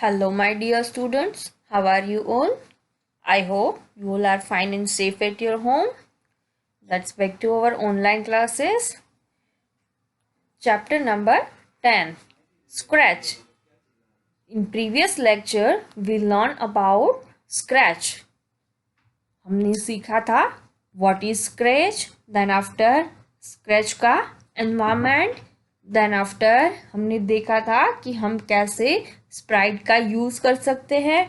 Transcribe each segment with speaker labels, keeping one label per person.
Speaker 1: Hello, my dear students. How are you all? I hope you all are fine and safe at your home. Let's back to our online classes. Chapter number 10 Scratch. In previous lecture, we learned about Scratch. हमने सीखा था what is Scratch, then after Scratch का environment, then after हमने देखा था कि हम कैसे स्प्राइट का यूज़ कर सकते हैं.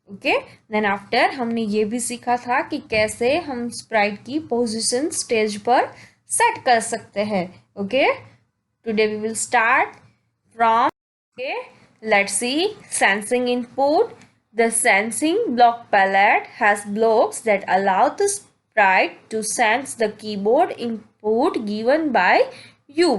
Speaker 1: ओके, देन आफ्टर हमने ये भी सीखा था कि कैसे हम स्प्राइट की पोजीशन स्टेज पर सेट कर सकते हैं. Okay, today we will start from. Okay, let's see sensing input. The sensing block palette has blocks that allow the sprite to sense the keyboard input given by you.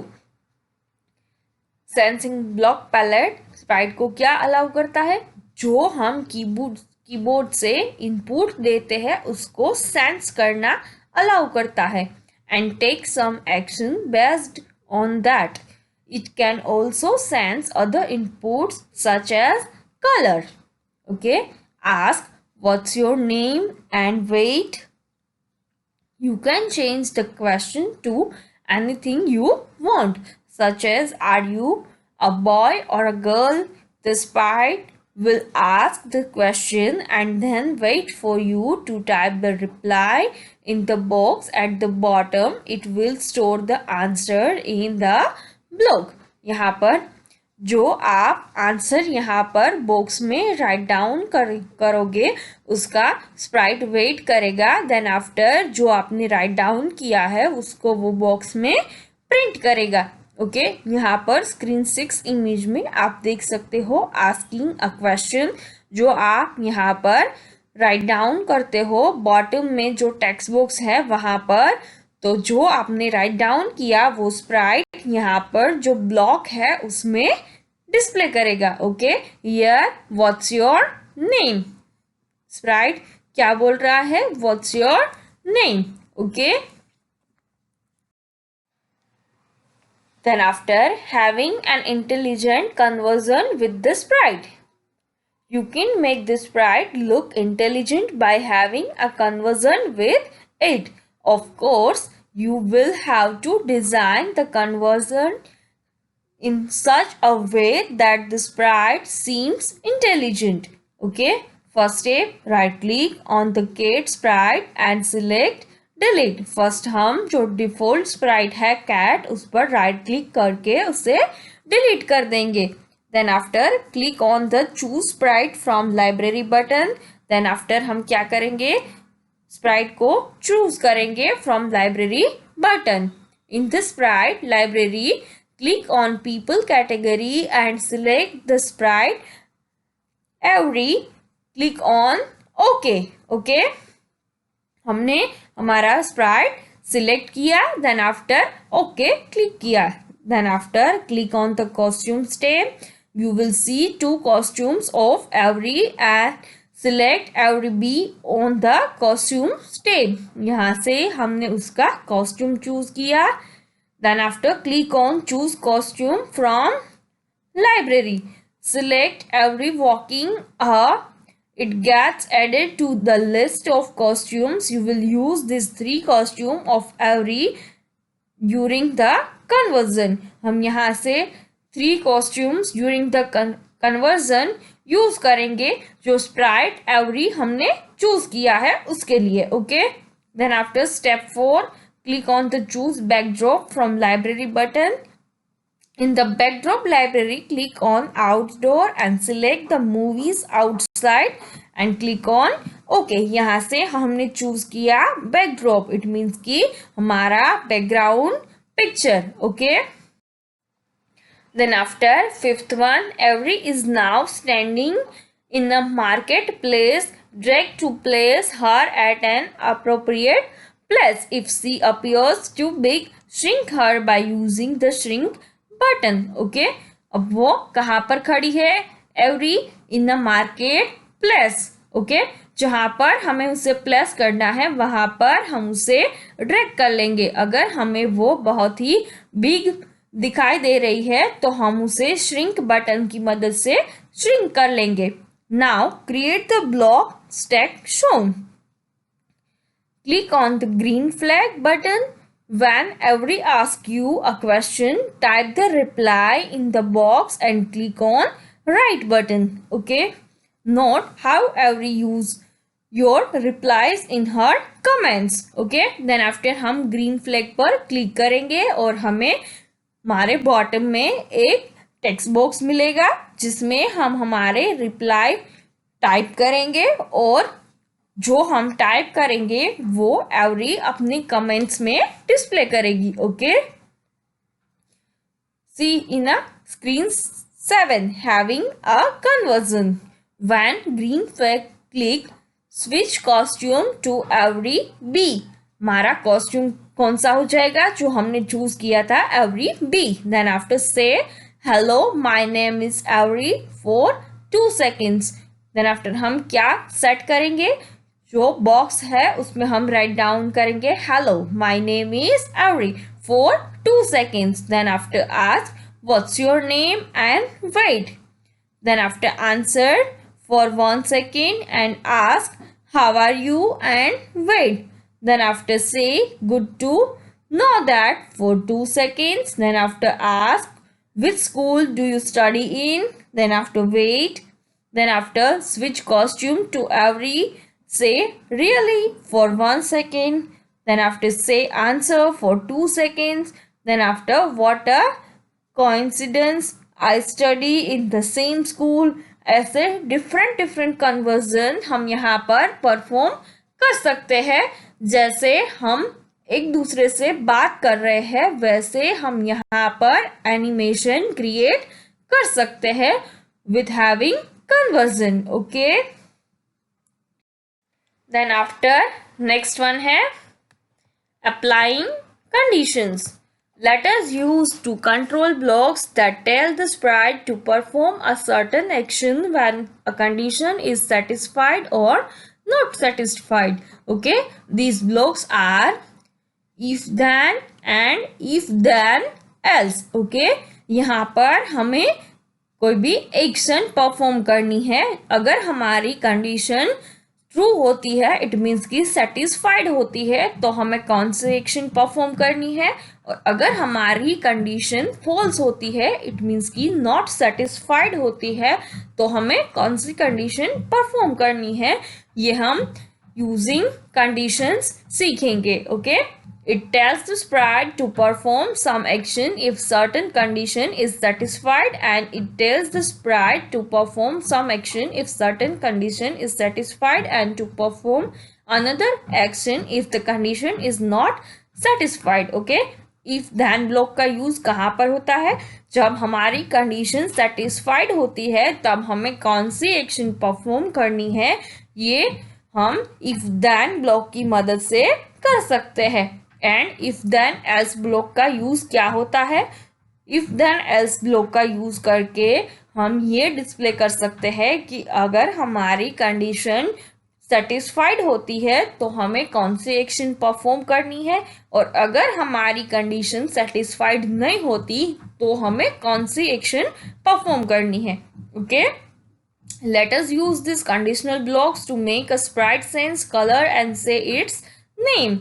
Speaker 1: Sensing block palette sprite को क्या allow करता है? जो हम keyboard से input देते हैं उसको सेंस करना अलाउ करता है and take some action based on that. It can also sense other inputs such as colour. Okay, ask what's your name and wait. You can change the question to anything you want, such as are you a boy or a girl. The sprite will ask the question and then wait for you to type the reply in the box at the bottom. It will store the answer in the block. यहाँ पर जो आप answer यहाँ पर box में write down करोगे उसका Sprite wait करेगा. देन आफ्टर जो आपने राइट डाउन किया है उसको वो बॉक्स में प्रिंट करेगा. ओके, यहाँ पर स्क्रीन 6 इमेज में आप देख सकते हो आस्किंग अ क्वेश्चन. जो आप यहाँ पर राइट डाउन करते हो बॉटम में जो टेक्स्ट बॉक्स है वहाँ पर, तो जो आपने राइट डाउन किया वो स्प्राइट यहाँ पर जो ब्लॉक है उसमें डिस्प्ले करेगा. Okay, here what's your name. Sprite क्या बोल रहा है? What's your name. Okay, then after having an intelligent conversion with the sprite, you can make the sprite look intelligent by having a conversion with it. Of course, you will have to design the conversion in such a way that the sprite seems intelligent. Okay, first step, right click on the cat sprite and select delete. First हम जो default Sprite है cat उस पर right click करके उसे delete कर देंगे. Then after click on the choose sprite from library button. Then after हम क्या करेंगे? स्प्राइट को चूज करेंगे from library button. In the sprite library click on people category and select the sprite every. click on OK. Okay, हमने हमारा sprite select किया. Then after okay click किया. Then after click on the costumes tab. You will see 2 costumes of Avery and select Avery B on the costumes tab. यहाँ से हमने उसका costume choose किया. Then after click on choose costume from library. Select every walking it gets added to the list of costumes. You will use these 3 costume of every during the conversion. हम यहाँ से 3 costumes during the conversion use करेंगे जो sprite every हमने choose किया है उसके लिए. Okay, then after step 4, click on the choose backdrop from library button. In the backdrop library, click on outdoor and select the movies outside and click on OK. यहाँ से हमने choose किया backdrop. It means कि हमारा background picture. Okay. Then after 5th one, every is now standing in the marketplace. Drag to place her at an appropriate place. If she appears too big, shrink her by using the shrink button. Okay, अब वो कहाँ पर खड़ी है? Every in the market place. Okay, जहाँ पर हमें उसे प्लेस करना है वहाँ पर हम उसे ड्रैग कर लेंगे. अगर हमें वो बहुत ही बिग दिखाई दे रही है तो हम उसे श्रिंक बटन की मदद से shrink कर लेंगे. Now create the block stack shown. Click on the green flag button. Whenever we ask you a question, type the reply in the box and click on right button. Okay. Note how every use your replies in her comments. Okay. Then after हम green flag पर click करेंगे और हमें हमारे bottom में एक text box मिलेगा जिसमें हम हमारे रिप्लाई टाइप करेंगे और जो हम टाइप करेंगे वो एवरी अपने कमेंट्स में डिस्प्ले करेगी. Okay. See in a screen 7 having a conversion. When green flag click switch costume to Avery B. हमारा कॉस्ट्यूम कौन सा हो जाएगा जो हमने चूज किया था, Avery B. Then after say hello my name is Avery for 2 seconds. Then after हम क्या सेट करेंगे, जो बॉक्स है उसमें हम राइट डाउन करेंगे hello my name is Avery for 2 seconds. Then after ask what's your name and wait. Then after answer for 1 second and ask how are you and wait. Then after say good to know that for 2 seconds. Then after ask which school do you study in. Then after wait. Then after switch costume to every say really for 1 second. Then after say answer for 2 seconds. Then after what a coincidence, I study in the same school. ऐसे different conversion हम यहाँ पर perform कर सकते हैं. जैसे हम एक दूसरे से बात कर रहे हैं वैसे हम यहाँ पर एनिमेशन क्रिएट कर सकते हैं with having conversion. Okay. Then after next one है applying conditions. Let us use to control blocks that tell the sprite to perform a certain action when a condition is satisfied or not satisfied. Okay, these blocks are if then and if then else. Okay, यहाँ पर हमें कोई भी action perform करनी है. अगर हमारी condition true होती है इट मीन्स कि सेटिस्फाइड होती है तो हमें कौन सी एक्शन परफॉर्म करनी है, और अगर हमारी कंडीशन फॉल्स होती है इट मीन्स कि नॉट सेटिस्फाइड होती है तो हमें कौन सी कंडीशन परफॉर्म करनी है. ये हम यूजिंग कंडीशंस सीखेंगे. Okay. It tells the sprite to perform some action if certain condition is satisfied, and it tells the sprite to perform some action if certain condition is satisfied and to perform another action if the condition is not satisfied. Okay. if then block का use कहाँ पर होता है, जब हमारी condition satisfied होती है तब हमें कौन सी एक्शन परफॉर्म करनी है ये हम if then ब्लॉक की मदद से कर सकते हैं. And if then else block का यूज क्या होता है, if then else ब्लॉक का यूज करके हम ये डिस्प्ले कर सकते हैं कि अगर हमारी कंडीशन सेटिस्फाइड होती है तो हमें कौन सी एक्शन परफॉर्म करनी है, और अगर हमारी कंडीशन सेटिस्फाइड नहीं होती तो हमें कौन सी एक्शन परफॉर्म करनी है. Okay. Let us use these conditional blocks to make a sprite sense color and say its name.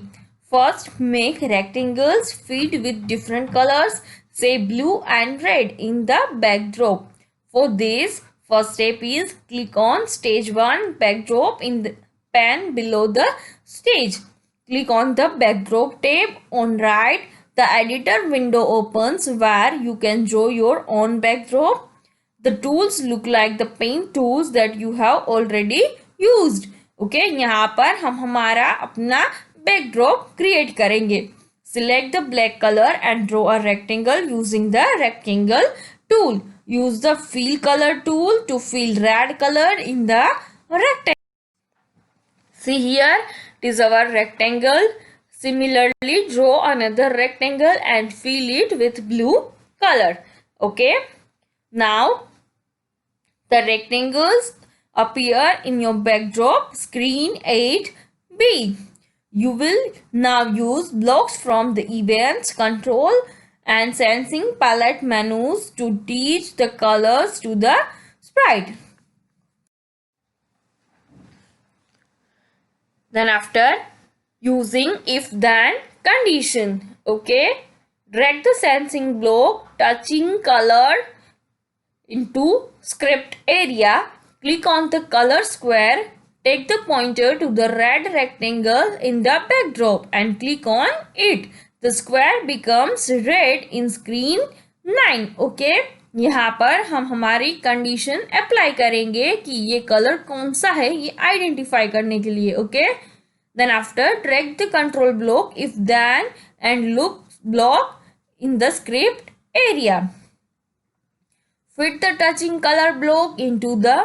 Speaker 1: First, make rectangles filled with different colors, say blue and red, in the backdrop. For this, first step is click on stage 1 backdrop in the pane below the stage. Click on the backdrop tab on right. The editor window opens where you can draw your own backdrop. The tools look like the paint tools that you have already used. Okay, यहाँ पर हम हमारा अपना backdrop create करेंगे. Select the black color and draw a rectangle using the rectangle tool. Use the fill color tool to fill red color in the rectangle. See here, it is our rectangle. Similarly, draw another rectangle and fill it with blue color. Okay. Now, the rectangles appear in your backdrop screen 8B. You will now use blocks from the events control and sensing palette menus to teach the colors to the sprite. Then after, using if then condition, okay, drag the sensing block touching color into script area, click on the color square, take the pointer to the red rectangle in the backdrop and click on it. The square becomes red in screen 9. Okay, यहाँ पर हम हमारी condition apply करेंगे कि ये colour कौन सा है ये आइडेंटिफाई करने के लिए. Okay, then after drag the control block if then and look block in the script area. Fit the touching color block into the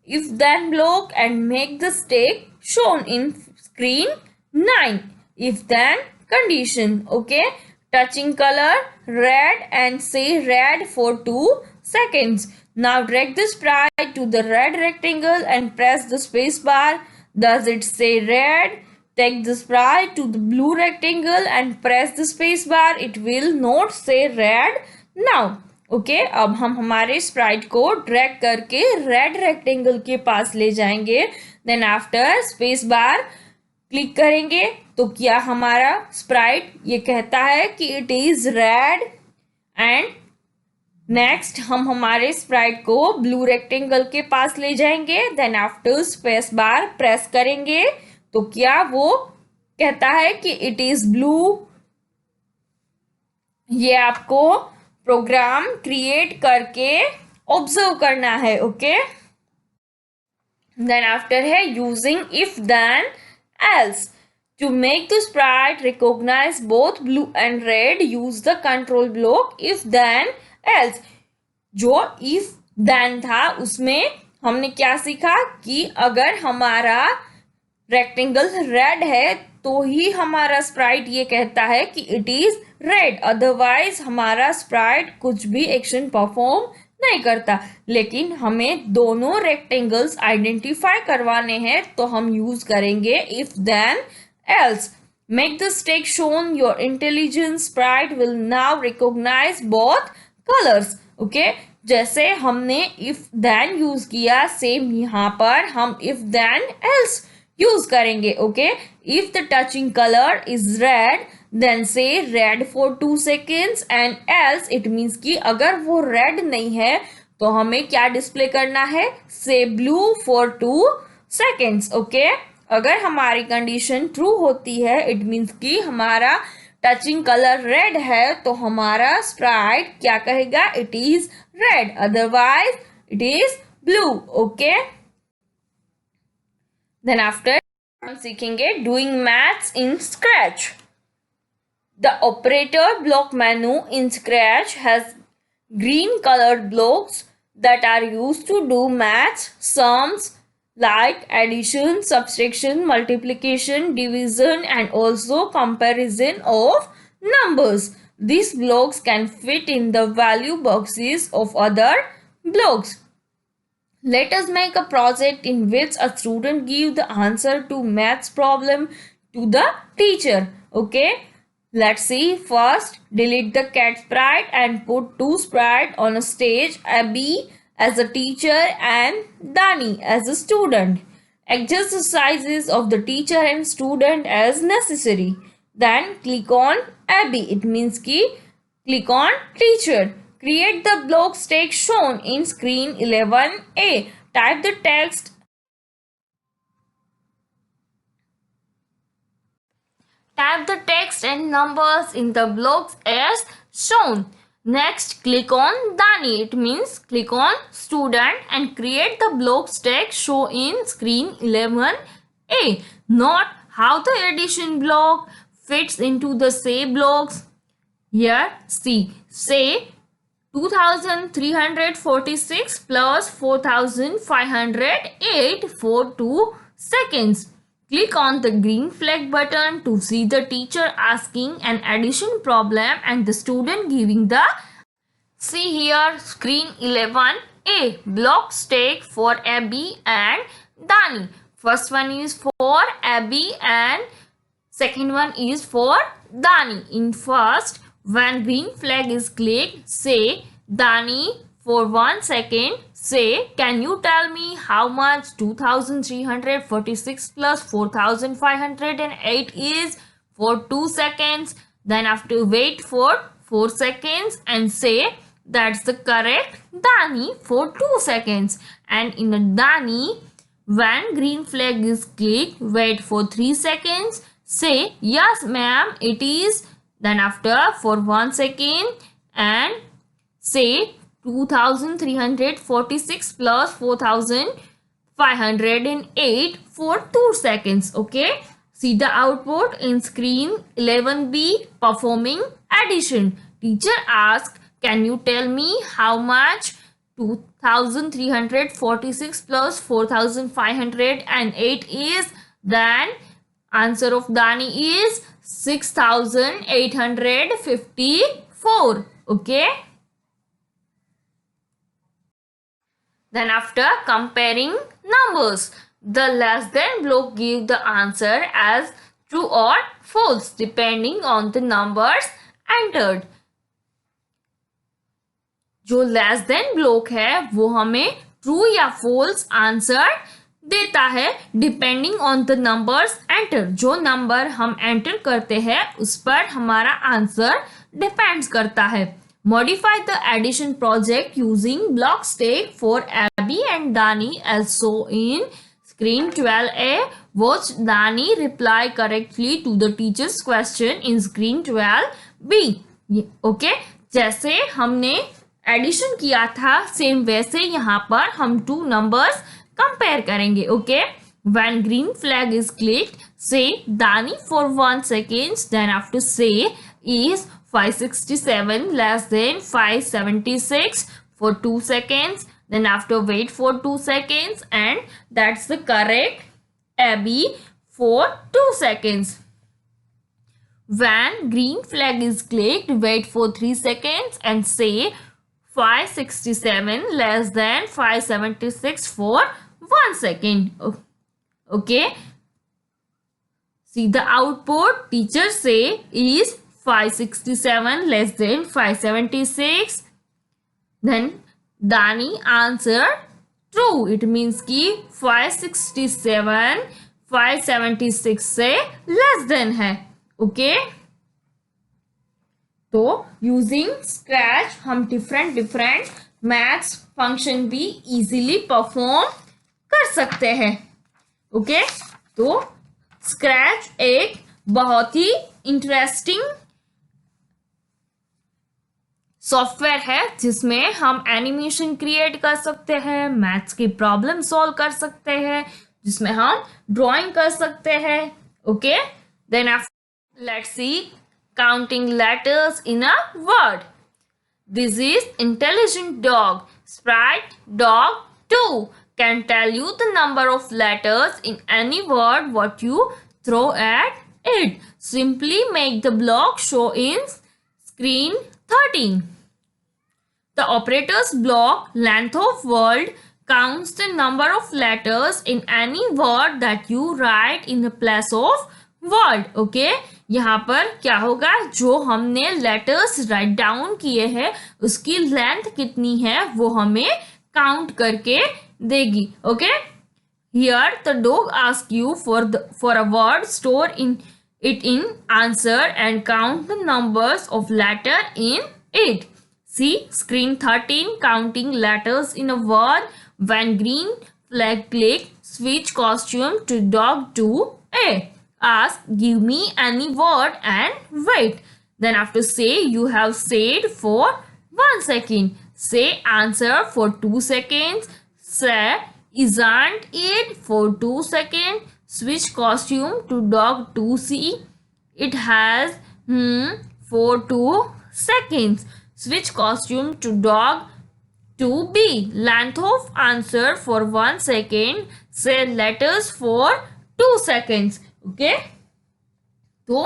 Speaker 1: if then block and make the state shown in screen 9. If then condition. Okay, touching color red and say red for 2 seconds. Now drag the sprite to the red rectangle and press the space bar. Does it say red? Take the sprite to the blue rectangle and press the space bar. It will not say red now. Okay, अब हम हमारे Sprite को drag करके red rectangle के पास ले जाएंगे. Then after space bar click करेंगे तो क्या हमारा स्प्राइट ये कहता है कि it is red. And next हम हमारे स्प्राइट को ब्लू रेक्टेंगल के पास ले जाएंगे. Then after space bar press करेंगे तो क्या वो कहता है कि इट इज ब्लू. ये आपको प्रोग्राम क्रिएट करके ऑब्जर्व करना है. ओके, देन आफ्टर है using if then else. To make the sprite recognise both blue and red use the control block if then else. जो इफ देन था उसमें हमने क्या सीखा कि अगर हमारा रेक्टेंगल रेड है तो ही हमारा स्प्राइट ये कहता है कि इट इज रेड, अदरवाइज हमारा स्प्राइट कुछ भी एक्शन परफॉर्म नहीं करता. लेकिन हमें दोनों रेक्टेंगल्स आइडेंटिफाई करवाने हैं तो हम यूज करेंगे if then else. Make the stack shown your intelligence sprite will now recognise both colours. Okay, जैसे हमने इफ देन यूज किया सेम यहाँ पर हम इफ देन एल्स यूज करेंगे. Okay, if the touching colour is red then say red for 2 seconds and else it means कि अगर वो रेड नहीं है तो हमें क्या डिस्प्ले करना है, से ब्लू फॉर 2 seconds. ओके, अगर हमारी कंडीशन ट्रू होती है इट मीन्स कि हमारा टचिंग कलर रेड है तो हमारा स्प्राइट क्या कहेगा, it is red, otherwise it is blue. Okay, then after हम सीखेंगे doing maths in Scratch. The operator block menu in Scratch has green colored blocks that are used to do maths, sums like addition, subtraction, multiplication, division and also comparison of numbers. These blocks can fit in the value boxes of other blocks. Let us make a project in which a student give the answer to maths problem to the teacher. Okay. Let's see. First, delete the cat sprite and put 2 sprites on a stage, Abby as a teacher and Dani as a student. Adjust the sizes of the teacher and student as necessary. Then click on Abby. It means ki click on teacher. Create the block stack shown in screen 11A. Type the text and numbers in the blocks as shown. Next, click on Dani. It means click on student and create the block stack shown in screen 11A. Note how the addition block fits into the say blocks. Here, see, say 2346 plus 4508 for 2 seconds. Click on the green flag button to see the teacher asking an addition problem and the student giving the. See here screen 11A block stack for Abby and Dani. First one is for Abby and second one is for Dani. In first, when green flag is clicked, say Dani for 1 second, Say, can you tell me how much 2346 plus 4508 is for 2 seconds? Then after wait for 4 seconds and say that's the correct Dani for 2 seconds. And in a Dani, when green flag is clicked, wait for 3 seconds. Say yes ma'am it is. Then after for 1 second and say 2346 plus 4508 for 2 seconds. Okay. See the output in screen 11B performing addition. Teacher asked, can you tell me how much 2346 plus 4508 is? Then answer of Dani is 6854. Okay. Then after comparing numbers, the less than block give the answer as true or false depending on the numbers entered. जो less than block है वो हमें true या false answer देता है depending on the numbers enter. जो number हम enter करते हैं उस पर हमारा आंसर डिपेंड्स करता है. Modify the addition project using block stack for Abby and Dani as shown in screen 12A. Watch Dani reply correctly to the teacher's question in screen 12B. Okay, जैसे हमने addition किया था same वैसे यहाँ पर हम टू नंबर्स कंपेयर करेंगे. Okay, when green flag is clicked, say Dani for 1 second, then after say is 567 less than 576 for 2 seconds, then after wait for 2 seconds and that's the correct Abby for 2 seconds. When green flag is clicked, wait for 3 seconds and say 567 less than 576 for 1 second. Okay, see the output teacher say is 567 less than 576. Then Dani answer true. It means कि 567 576 से less than है. Okay, तो using scratch हम different maths function भी easily perform कर सकते हैं. Okay, तो स्क्रैच एक बहुत ही इंटरेस्टिंग सॉफ्टवेयर है जिसमें हम एनिमेशन क्रिएट कर सकते हैं, मैथ्स की प्रॉब्लम सॉल्व कर सकते हैं, जिसमें हम ड्राइंग कर सकते हैं. Okay, then after let's see counting letters in a word. This is intelligent dog. Sprite dog 2 can tell you the number of letters in any word what you throw at it. Simply make the block show in screen 13. The operator's block length of word counts the number of letters in any word that you write in the place of word. Okay, यहाँ पर क्या होगा, जो हमने letters write down किए हैं उसकी length कितनी है वो हमें काउंट करके देगी. Okay, here the dog ask you for a word, store in it in answer and count the numbers of letter in it. See screen 13 counting letters in a word. When green flag click, switch costume to dog 2A. Ask, give me any word and wait. Then after say you have said for 1 second. Say answer for 2 seconds. Say isn't it for 2 seconds. Switch costume to dog 2C. It has for 2 seconds. Switch costume to dog 2B. Length of answer for 1 second. Say letters for 2 seconds. Okay, तो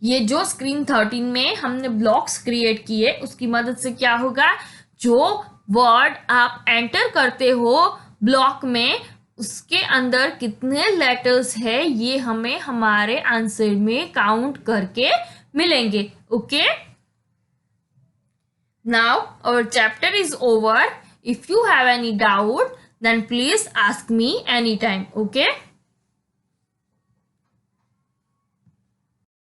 Speaker 1: ये जो screen 13 में हमने blocks create किए उसकी मदद से क्या होगा, जो वर्ड आप एंटर करते हो ब्लॉक में उसके अंदर कितने लेटर्स है ये हमें हमारे आंसर में काउंट करके मिलेंगे. Okay, now our chapter is over. If you have any doubt, then please ask me anytime. Okay.